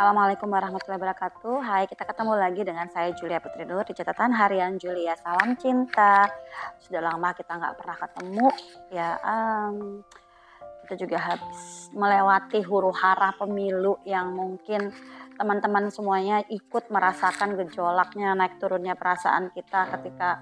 Assalamualaikum warahmatullahi wabarakatuh. Hai, kita ketemu lagi dengan saya Julia Putri Nur di catatan harian Julia. Salam cinta. Sudah lama kita nggak pernah ketemu. Ya, kita juga habis melewati huru hara pemilu yang mungkin teman-teman semuanya ikut merasakan gejolaknya, naik turunnya perasaan kita ketika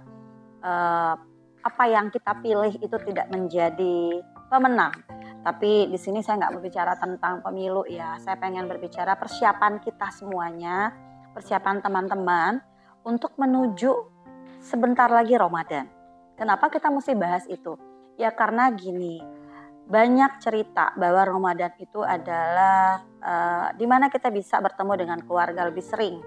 apa yang kita pilih itu tidak menjadi pemenang. Tapi di sini saya nggak berbicara tentang pemilu ya. Saya pengen berbicara persiapan kita semuanya, persiapan teman-teman untuk menuju sebentar lagi Ramadan. Kenapa kita mesti bahas itu? Ya karena gini, banyak cerita bahwa Ramadan itu adalah di mana kita bisa bertemu dengan keluarga lebih sering.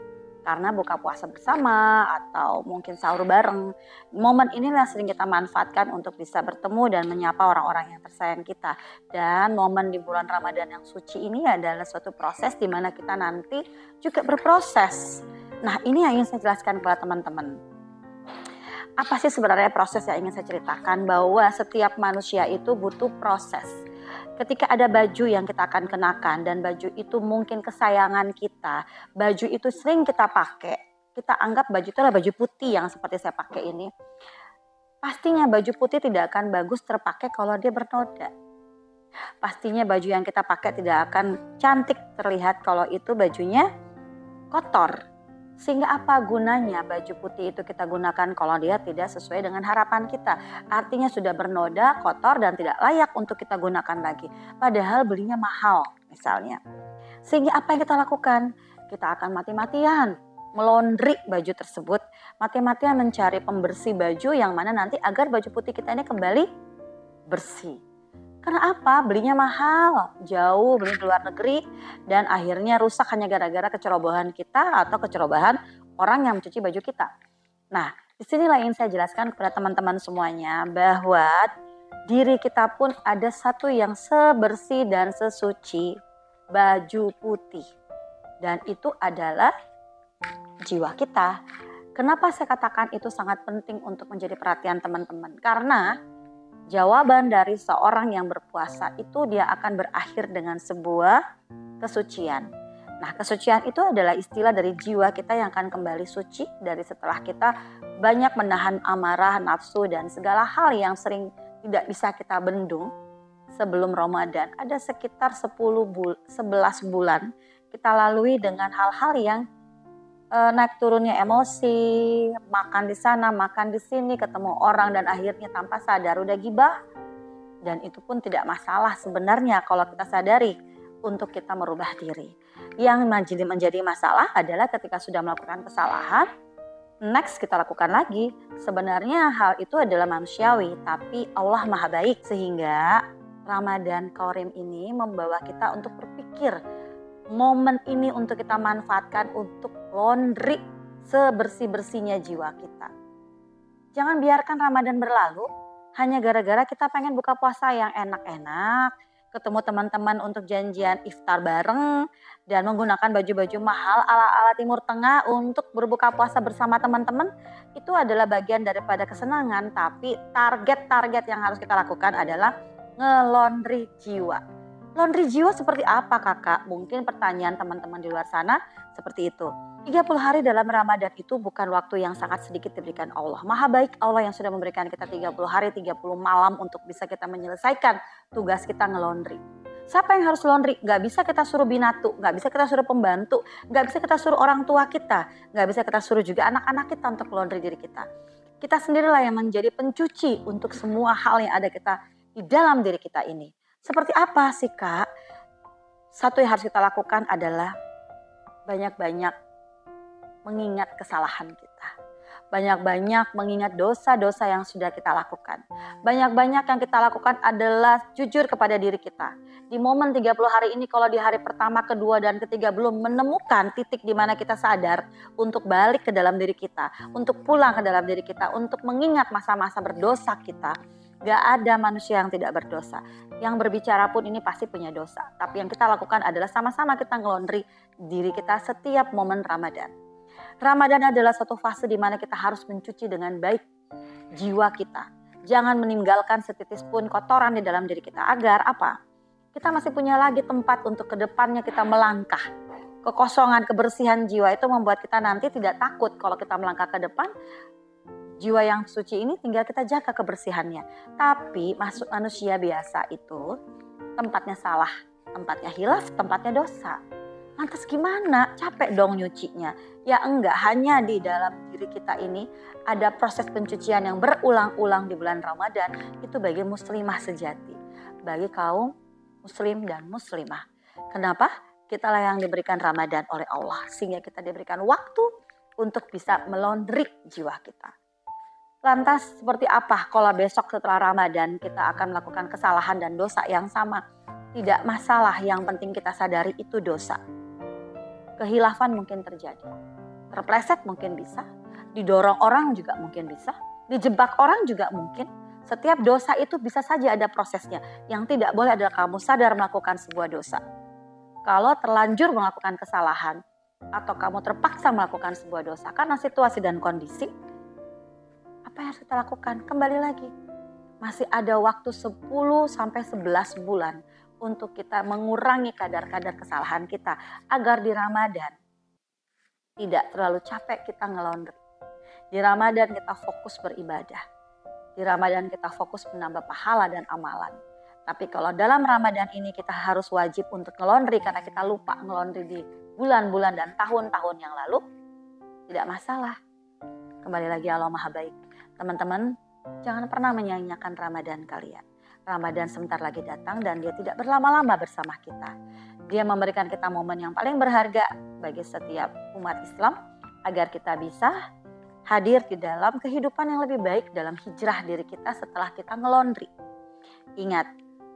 Karena buka puasa bersama atau mungkin sahur bareng. Momen inilah sering kita manfaatkan untuk bisa bertemu dan menyapa orang-orang yang tersayang kita. Dan momen di bulan Ramadan yang suci ini adalah suatu proses di mana kita nanti juga berproses. Nah, ini yang ingin saya jelaskan kepada teman-teman. Apa sih sebenarnya proses yang ingin saya ceritakan? Bahwa setiap manusia itu butuh proses. Ketika ada baju yang kita akan kenakan dan baju itu mungkin kesayangan kita, baju itu sering kita pakai, kita anggap baju itu adalah baju putih yang seperti saya pakai ini. Pastinya baju putih tidak akan bagus terpakai kalau dia bernoda. Pastinya baju yang kita pakai tidak akan cantik terlihat kalau itu bajunya kotor. Sehingga apa gunanya baju putih itu kita gunakan kalau dia tidak sesuai dengan harapan kita. Artinya sudah bernoda, kotor dan tidak layak untuk kita gunakan lagi. Padahal belinya mahal misalnya. Sehingga apa yang kita lakukan? Kita akan mati-matian melondri baju tersebut. Mati-matian mencari pembersih baju yang mana nanti agar baju putih kita ini kembali bersih. Karena apa? Belinya mahal, jauh, beli di luar negeri, dan akhirnya rusak hanya gara-gara kecerobohan kita atau kecerobohan orang yang mencuci baju kita. Nah, disinilah ingin saya jelaskan kepada teman-teman semuanya bahwa diri kita pun ada satu yang sebersih dan sesuci baju putih. Dan itu adalah jiwa kita. Kenapa saya katakan itu sangat penting untuk menjadi perhatian teman-teman? Karena jawaban dari seorang yang berpuasa itu dia akan berakhir dengan sebuah kesucian. Nah, kesucian itu adalah istilah dari jiwa kita yang akan kembali suci dari setelah kita banyak menahan amarah, nafsu, dan segala hal yang sering tidak bisa kita bendung sebelum Ramadan. Ada sekitar 11 bulan kita lalui dengan hal-hal yang naik turunnya emosi, makan di sana, makan di sini, ketemu orang dan akhirnya tanpa sadar udah gibah. Dan itu pun tidak masalah sebenarnya kalau kita sadari untuk kita merubah diri. Yang menjadi masalah adalah ketika sudah melakukan kesalahan, next kita lakukan lagi. Sebenarnya hal itu adalah manusiawi, tapi Allah Maha Baik sehingga Ramadan Karim ini membawa kita untuk berpikir momen ini untuk kita manfaatkan untuk laundry sebersih-bersihnya jiwa kita. Jangan biarkan Ramadan berlalu hanya gara-gara kita pengen buka puasa yang enak-enak, ketemu teman-teman untuk janjian iftar bareng, dan menggunakan baju-baju mahal ala-ala Timur Tengah untuk berbuka puasa bersama teman-teman. Itu adalah bagian daripada kesenangan, tapi target-target yang harus kita lakukan adalah ngelondri jiwa. Laundry jiwa seperti apa kakak? Mungkin pertanyaan teman-teman di luar sana seperti itu. 30 hari dalam Ramadan itu bukan waktu yang sangat sedikit diberikan Allah. Maha baik Allah yang sudah memberikan kita 30 hari, 30 malam untuk bisa kita menyelesaikan tugas kita ngelondri. Siapa yang harus laundry? Gak bisa kita suruh binatu, gak bisa kita suruh pembantu, gak bisa kita suruh orang tua kita, gak bisa kita suruh juga anak-anak kita untuk laundry diri kita. Kita sendirilah yang menjadi pencuci untuk semua hal yang ada kita di dalam diri kita ini. Seperti apa sih kak? Satu yang harus kita lakukan adalah banyak-banyak mengingat kesalahan kita. Banyak-banyak mengingat dosa-dosa yang sudah kita lakukan. Banyak-banyak yang kita lakukan adalah jujur kepada diri kita. Di momen 30 hari ini kalau di hari pertama, kedua, dan ketiga belum menemukan titik di mana kita sadar untuk balik ke dalam diri kita. Untuk pulang ke dalam diri kita. Untuk mengingat masa-masa berdosa kita. Gak ada manusia yang tidak berdosa. Yang berbicara pun ini pasti punya dosa. Tapi yang kita lakukan adalah sama-sama kita ngelondri diri kita setiap momen Ramadan. Ramadan adalah suatu fase di mana kita harus mencuci dengan baik jiwa kita. Jangan meninggalkan setitis pun kotoran di dalam diri kita. Agar apa? Kita masih punya lagi tempat untuk kedepannya kita melangkah. Kekosongan, kebersihan jiwa itu membuat kita nanti tidak takut kalau kita melangkah ke depan. Jiwa yang suci ini tinggal kita jaga kebersihannya. Tapi manusia biasa itu tempatnya salah, tempatnya hilaf, tempatnya dosa. Lantas gimana? Capek dong nyucinya. Ya enggak, hanya di dalam diri kita ini ada proses pencucian yang berulang-ulang di bulan Ramadan. Itu bagi muslimah sejati, bagi kaum muslim dan muslimah. Kenapa? Kitalah yang diberikan Ramadan oleh Allah, sehingga kita diberikan waktu untuk bisa melondri jiwa kita. Lantas seperti apa kalau besok setelah Ramadan kita akan melakukan kesalahan dan dosa yang sama? Tidak masalah, yang penting kita sadari itu dosa. Kehilafan mungkin terjadi, terpleset mungkin bisa, didorong orang juga mungkin bisa, dijebak orang juga mungkin. Setiap dosa itu bisa saja ada prosesnya. Yang tidak boleh adalah kamu sadar melakukan sebuah dosa. Kalau terlanjur melakukan kesalahan atau kamu terpaksa melakukan sebuah dosa karena situasi dan kondisi, apa yang harus kita lakukan? Kembali lagi, masih ada waktu 10 sampai 11 bulan untuk kita mengurangi kadar-kadar kesalahan kita agar di Ramadan tidak terlalu capek kita ngelondri. Di Ramadan kita fokus beribadah. Di Ramadan kita fokus menambah pahala dan amalan. Tapi kalau dalam Ramadan ini kita harus wajib untuk ngelondri karena kita lupa ngelondri di bulan-bulan dan tahun-tahun yang lalu, tidak masalah. Kembali lagi, Allah Maha Baik. Teman-teman, jangan pernah menyanyiakan Ramadan kalian. Ramadan sebentar lagi datang dan dia tidak berlama-lama bersama kita. Dia memberikan kita momen yang paling berharga bagi setiap umat Islam agar kita bisa hadir di dalam kehidupan yang lebih baik dalam hijrah diri kita setelah kita ngelondri. Ingat,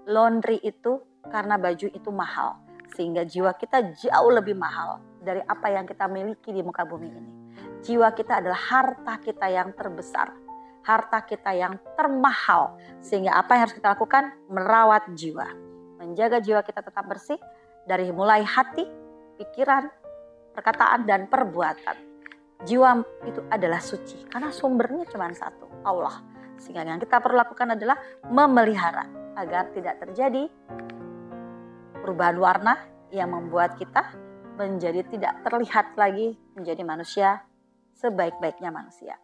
laundry itu karena baju itu mahal, sehingga jiwa kita jauh lebih mahal dari apa yang kita miliki di muka bumi ini. Jiwa kita adalah harta kita yang terbesar, harta kita yang termahal, sehingga apa yang harus kita lakukan? Merawat jiwa, menjaga jiwa kita tetap bersih dari mulai hati, pikiran, perkataan, dan perbuatan. Jiwa itu adalah suci karena sumbernya cuma satu, Allah. Sehingga yang kita perlu lakukan adalah memelihara agar tidak terjadi perubahan warna yang membuat kita menjadi tidak terlihat lagi menjadi manusia sebaik-baiknya manusia.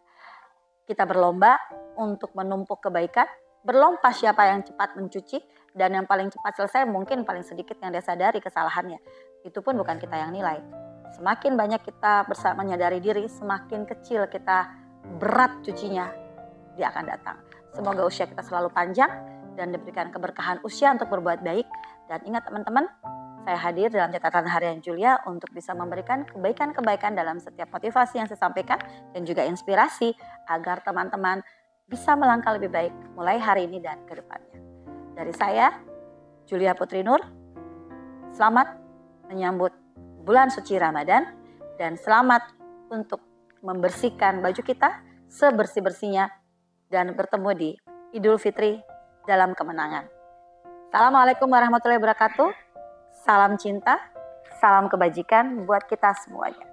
Kita berlomba untuk menumpuk kebaikan, berlomba siapa yang cepat mencuci, dan yang paling cepat selesai mungkin paling sedikit yang dia sadari kesalahannya. Itu pun bukan kita yang nilai. Semakin banyak kita menyadari diri, semakin kecil kita berat cucinya, dia akan datang. Semoga usia kita selalu panjang dan diberikan keberkahan usia untuk berbuat baik. Dan ingat teman-teman, saya hadir dalam catatan harian Julia untuk bisa memberikan kebaikan-kebaikan dalam setiap motivasi yang saya sampaikan dan juga inspirasi agar teman-teman bisa melangkah lebih baik mulai hari ini dan ke depannya. Dari saya, Julia Putri Nur, selamat menyambut bulan suci Ramadan dan selamat untuk membersihkan baju kita sebersih-bersihnya dan bertemu di Idul Fitri dalam kemenangan. Assalamualaikum warahmatullahi wabarakatuh. Salam cinta, salam kebajikan buat kita semuanya.